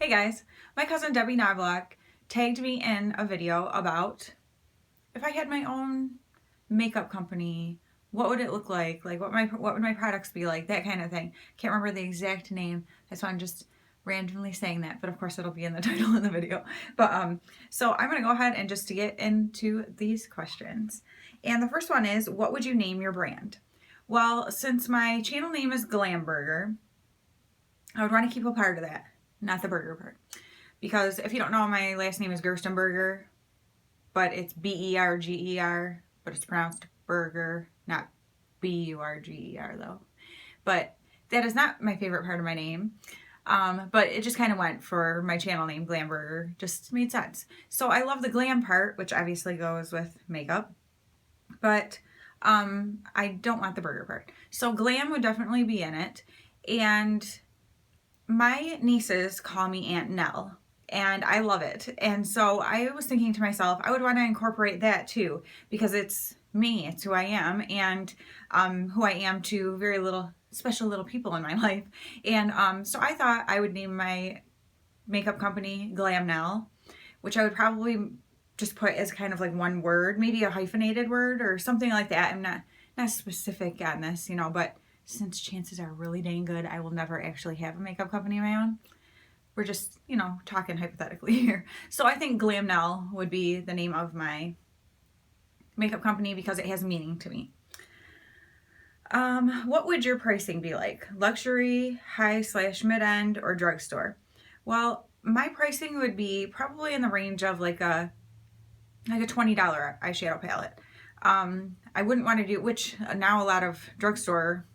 Hey guys, my cousin Debbie Knobloch tagged me in a video about if I had my own makeup company, what would it look like? Like what would my products be like? That kind of thing. Can't remember the exact name. That's why I'm just randomly saying that, but of course it'll be in the title of the video. But so I'm gonna go ahead and just to get into these questions. And the first one is, what would you name your brand? Well, since my channel name is Glamburger, I would want to keep a part of that, not the burger part. Because if you don't know, my last name is Gerstenberger, but it's B-E-R-G-E-R, but it's pronounced burger, not B-U-R-G-E-R though. But that is not my favorite part of my name. But it just kind of went for my channel name, Glamburger. Just made sense. So I love the glam part, which obviously goes with makeup. But I don't want the burger part. So glam would definitely be in it. And my nieces call me Aunt Nell, and I love it. And so I was thinking to myself, I would want to incorporate that too, because it's me, it's who I am, and who I am to very special little people in my life. And so I thought I would name my makeup company Glam Nell, which I would probably just put as kind of like one word, maybe a hyphenated word or something like that. I'm not specific on this, but since chances are really dang good I will never actually have a makeup company of my own. We're just, talking hypothetically here. So I think Glam Nell would be the name of my makeup company because it has meaning to me. What would your pricing be like? Luxury, high/mid-end, or drugstore? Well, my pricing would be probably in the range of like a $20 eyeshadow palette. I wouldn't want to do, which now a lot of drugstore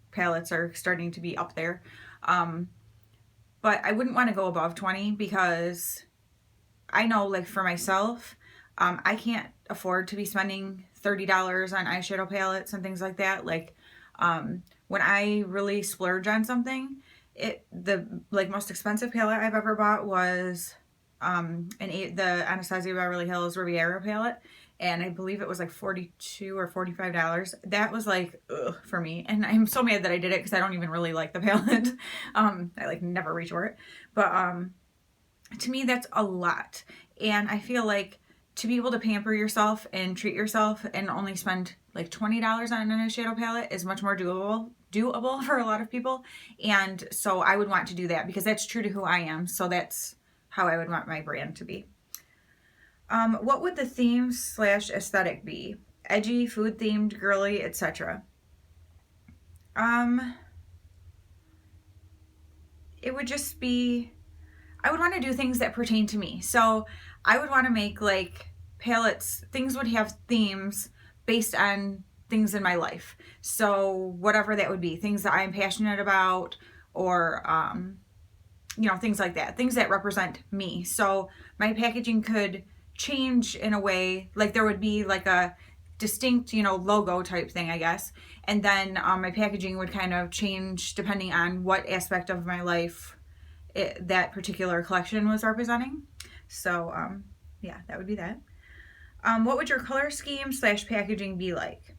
palettes are starting to be up there. But I wouldn't want to go above 20 because I know, like, for myself, I can't afford to be spending $30 on eyeshadow palettes and things like that. Like, when I really splurge on something, the most expensive palette I've ever bought was the Anastasia Beverly Hills Riviera palette, and I believe it was like $42 or $45. That was like, ugh, for me, and I'm so mad that I did it because I don't even really like the palette. I like never reach for it, but to me that's a lot, and I feel like to be able to pamper yourself and treat yourself and only spend like $20 on an eyeshadow palette is much more doable for a lot of people. And so I would want to do that because that's true to who I am. So that's how I would want my brand to be. What would the theme/aesthetic be? Edgy, food themed, girly, etc. It would just be, I would want to do things that pertain to me. So I would want to make like palettes, things would have themes based on things in my life. So whatever that would be, things that I'm passionate about, or things like that, things that represent me. So my packaging could change in a way, like there would be like a distinct, logo type thing, I guess. And then my packaging would kind of change depending on what aspect of my life that particular collection was representing. So yeah, that would be that. What would your color scheme/packaging be like?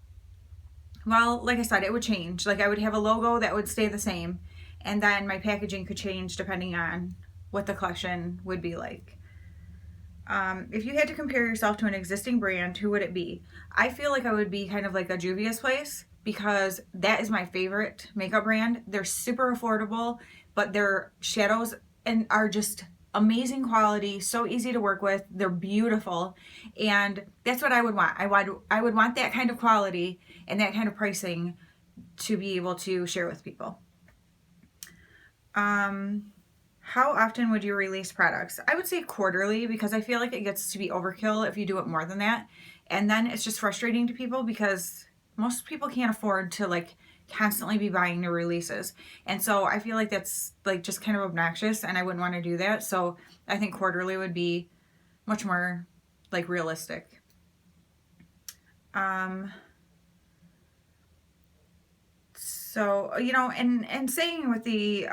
Well, like I said, it would change. Like I would have a logo that would stay the same, and then my packaging could change depending on what the collection would be like. If you had to compare yourself to an existing brand, who would it be? I feel like I would be kind of like a Juvia's Place because that is my favorite makeup brand. They're super affordable, but their shadows are just amazing quality, so easy to work with. They're beautiful, and that's what I would want. I would want that kind of quality and that kind of pricing to be able to share with people. How often would you release products? I would say quarterly because I feel like it gets to be overkill if you do it more than that. And then it's just frustrating to people because most people can't afford to like constantly be buying new releases. And so I feel like that's like just kind of obnoxious and I wouldn't want to do that. So I think quarterly would be much more like realistic. So, and saying with the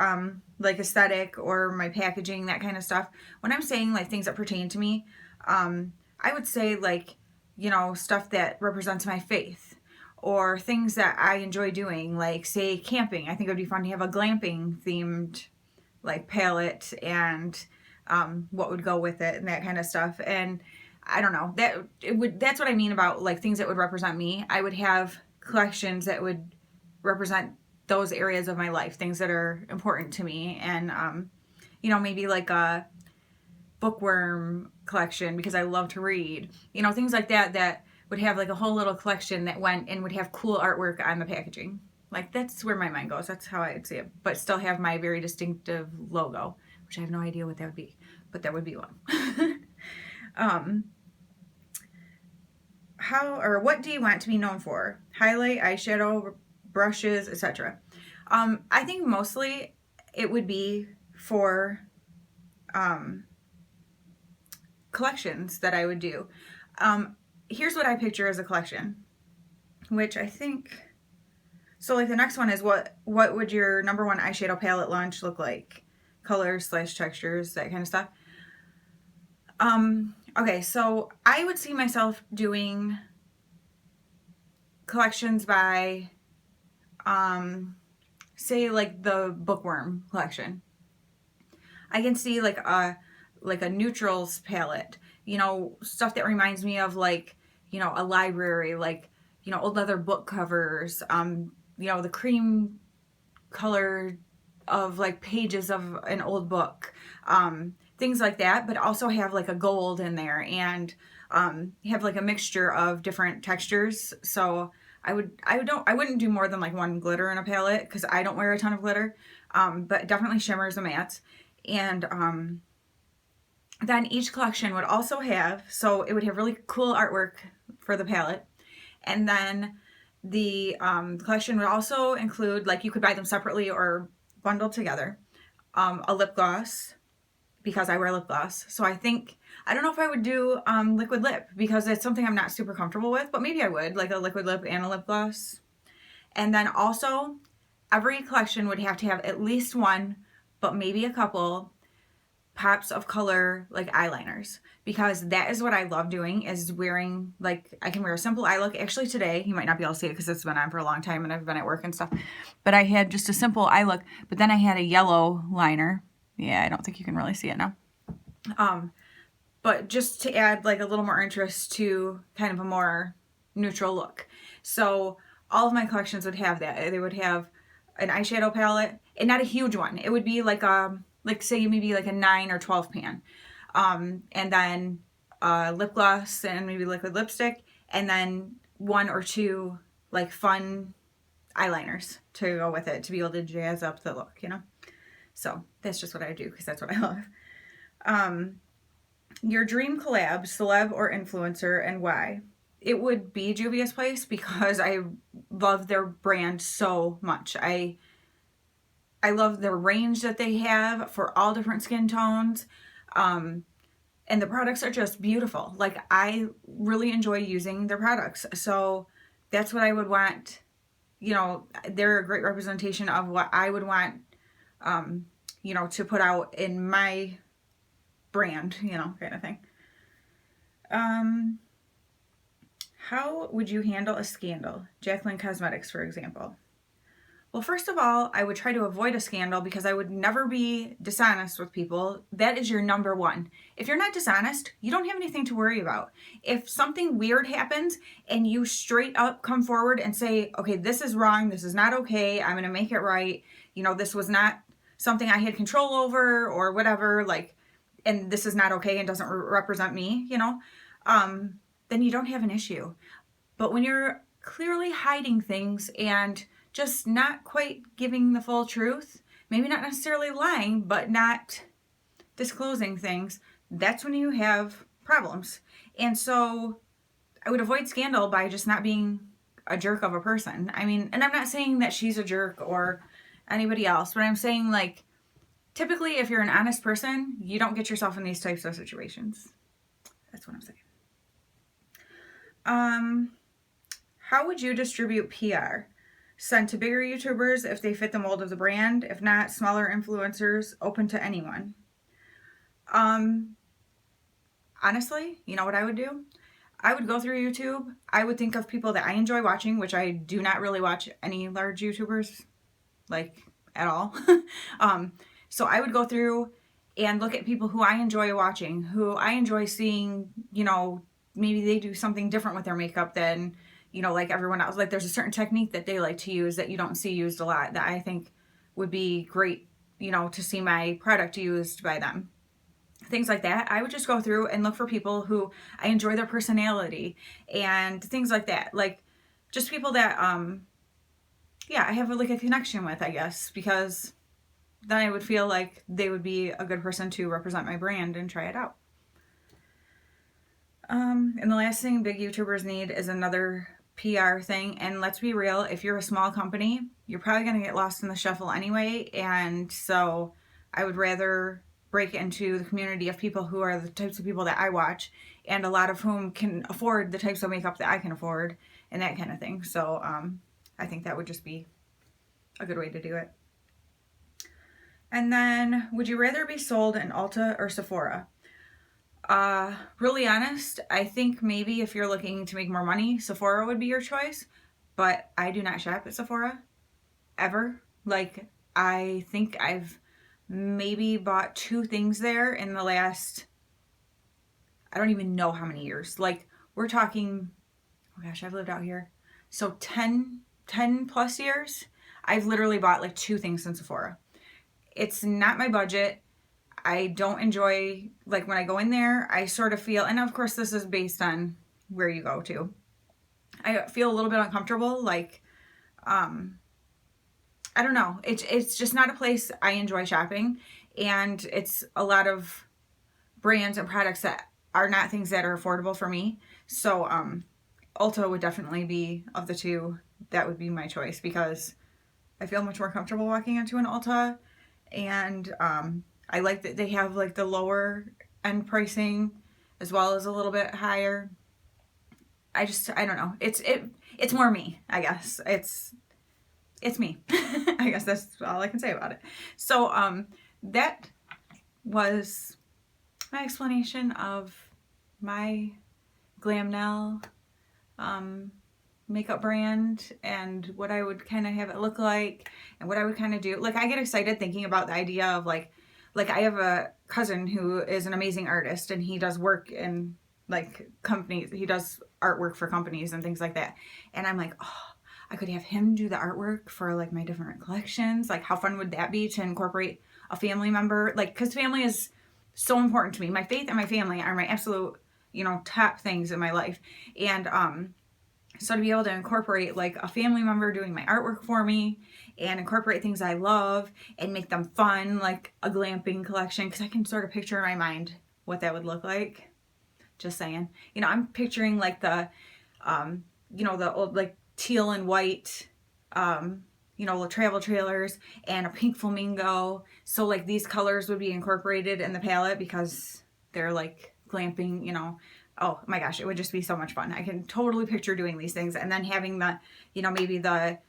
like aesthetic or my packaging, that kind of stuff, when I'm saying like things that pertain to me, I would say like, stuff that represents my faith or things that I enjoy doing, like say camping. I think it would be fun to have a glamping themed like palette and what would go with it and that kind of stuff. And I don't know, that's what I mean about like things that would represent me. I would have collections that would represent those areas of my life, things that are important to me. And, you know, maybe like a bookworm collection because I love to read, you know, things like that, that would have like a whole little collection that went and would have cool artwork on the packaging. Like that's where my mind goes. That's how I'd see it, but still have my very distinctive logo, which I have no idea what that would be, but that would be one. How or what do you want to be known for? Highlight, eyeshadow, brushes, etc. I think mostly it would be for collections that I would do. Here's what I picture as a collection, which I think, so like the next one is what would your #1 eyeshadow palette launch look like? Colors / textures, that kind of stuff. Okay, so I would see myself doing collections by, say like the bookworm collection. I can see like a neutrals palette, you know, stuff that reminds me of like, you know, a library, like, you know, old leather book covers, you know, the cream color of like pages of an old book, things like that, but also have like a gold in there and have like a mixture of different textures. So I wouldn't do more than like one glitter in a palette because I don't wear a ton of glitter, but definitely shimmers and mattes. And then each collection would also have, so it would have really cool artwork for the palette. And then the collection would also include, like you could buy them separately or bundled together, a lip gloss, because I wear lip gloss. So I don't know if I would do liquid lip because it's something I'm not super comfortable with, but maybe I would, like a liquid lip and a lip gloss. And then also every collection would have to have at least one, but maybe a couple pops of color, like eyeliners, because that is what I love doing, is wearing, like, I can wear a simple eye look. Actually today, you might not be able to see it because it's been on for a long time and I've been at work and stuff, but I had just a simple eye look, but then I had a yellow liner. Yeah, I don't think you can really see it now. But just to add like a little more interest to kind of a more neutral look. So all of my collections would have that. They would have an eyeshadow palette, and not a huge one. It would be like say maybe like a 9 or 12 pan. And then lip gloss and maybe liquid lipstick, and then 1 or 2 like fun eyeliners to go with it to be able to jazz up the look, you know? So that's just what I do because that's what I love. Your dream collab, celeb or influencer, and why? It would be Juvia's Place because I love their brand so much. I love the range that they have for all different skin tones. And the products are just beautiful. Like, I really enjoy using their products. So that's what I would want. You know, they're a great representation of what I would want, you know, to put out in my brand, you know, kind of thing. How would you handle a scandal? Jaclyn Cosmetics, for example. Well, first of all, I would try to avoid a scandal because I would never be dishonest with people. That is your #1. If you're not dishonest, you don't have anything to worry about. If something weird happens and you straight up come forward and say, okay, this is wrong, this is not okay, I'm going to make it right, you know, this was not something I had control over or whatever, like, and this is not okay and doesn't represent me, you know, then you don't have an issue. But when you're clearly hiding things and just not quite giving the full truth, maybe not necessarily lying, but not disclosing things, that's when you have problems. And so I would avoid scandal by just not being a jerk of a person. I mean, and I'm not saying that she's a jerk or anybody else, but I'm saying, like, typically if you're an honest person, you don't get yourself in these types of situations. That's what I'm saying. How would you distribute PR? Send to bigger YouTubers if they fit the mold of the brand. If not, smaller influencers, open to anyone. Honestly, you know what I would do? I would go through YouTube. I would think of people that I enjoy watching, which I do not really watch any large YouTubers, like, at all. So I would go through and look at people who I enjoy watching, who I enjoy seeing, you know, maybe they do something different with their makeup than, you know, like everyone else. Like there's a certain technique that they like to use that you don't see used a lot that I think would be great, you know, to see my product used by them. Things like that. I would just go through and look for people who I enjoy their personality and things like that. Like just people that, yeah, I have like a connection with, I guess, because then I would feel like they would be a good person to represent my brand and try it out. And the last thing big YouTubers need is another PR thing. And let's be real, if you're a small company, you're probably going to get lost in the shuffle anyway. And so I would rather break into the community of people who are the types of people that I watch, and a lot of whom can afford the types of makeup that I can afford and that kind of thing. So I think that would just be a good way to do it. And then, would you rather be sold in Ulta or Sephora? Really honest, I think maybe if you're looking to make more money, Sephora would be your choice, but I do not shop at Sephora, ever. Like, I think I've maybe bought 2 things there in the last, I don't even know how many years. Like, we're talking, oh gosh, I've lived out here, so 10 plus years, I've literally bought like 2 things in Sephora. It's not my budget. I don't enjoy, like when I go in there, I sort of feel, and of course this is based on where you go to, I feel a little bit uncomfortable, like, I don't know, it's just not a place I enjoy shopping, and it's a lot of brands and products that are not things that are affordable for me. So Ulta would definitely be, of the 2, that would be my choice, because I feel much more comfortable walking into an Ulta, and I like that they have like the lower end pricing as well as a little bit higher. I don't know. It's more me, I guess. It's me. I guess that's all I can say about it. So that was my explanation of my Glamnell makeup brand and what I would kind of have it look like and what I would kind of do. Like, I get excited thinking about the idea of like I have a cousin who is an amazing artist, and he does work in like companies. He does artwork for companies and things like that. And I'm like, oh, I could have him do the artwork for like my different collections. Like, how fun would that be to incorporate a family member? Like, because family is so important to me. My faith and my family are my absolute, you know, top things in my life. And so to be able to incorporate like a family member doing my artwork for me and incorporate things I love and make them fun, like a glamping collection, because I can sort of picture in my mind what that would look like. Just saying. You know, I'm picturing like the, you know, the old like teal and white, you know, travel trailers and a pink flamingo. So like these colors would be incorporated in the palette because they're like glamping, you know. Oh my gosh, it would just be so much fun. I can totally picture doing these things, and then having the, you know, maybe the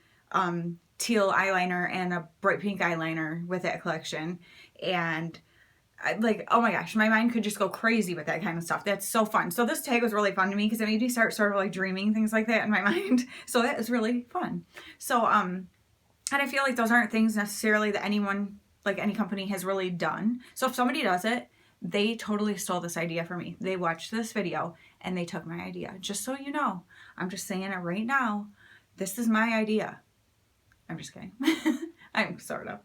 teal eyeliner and a bright pink eyeliner with that collection. And like, oh my gosh, my mind could just go crazy with that kind of stuff. That's so fun. So this tag was really fun to me because it made me start sort of like dreaming things like that in my mind. So that is really fun. So and I feel like those aren't things necessarily that anyone, like any company, has really done. So if somebody does it, they totally stole this idea from me. They watched this video and they took my idea. Just so you know, I'm just saying it right now. This is my idea. I'm just kidding. I'm sort of.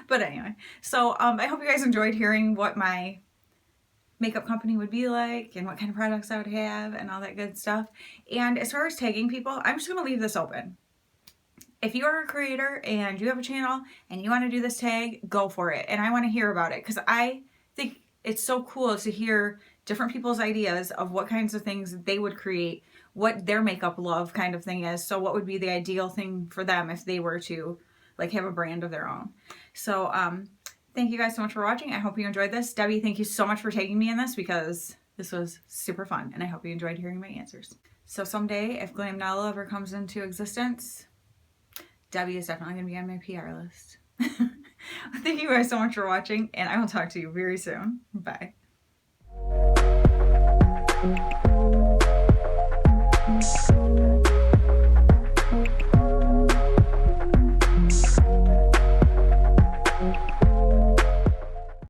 But anyway, so I hope you guys enjoyed hearing what my makeup company would be like and what kind of products I would have and all that good stuff. And as far as tagging people, I'm just going to leave this open. If you are a creator and you have a channel and you want to do this tag, go for it. And I want to hear about it because I think it's so cool to hear different people's ideas of what kinds of things they would create, what their makeup love kind of thing is. So what would be the ideal thing for them if they were to like have a brand of their own. So thank you guys so much for watching. I hope you enjoyed this. Debbie, thank you so much for taking me in this because this was super fun and I hope you enjoyed hearing my answers. So someday if Glamnell ever comes into existence, Debbie is definitely going to be on my PR list. Thank you guys so much for watching, and I will talk to you very soon. Bye.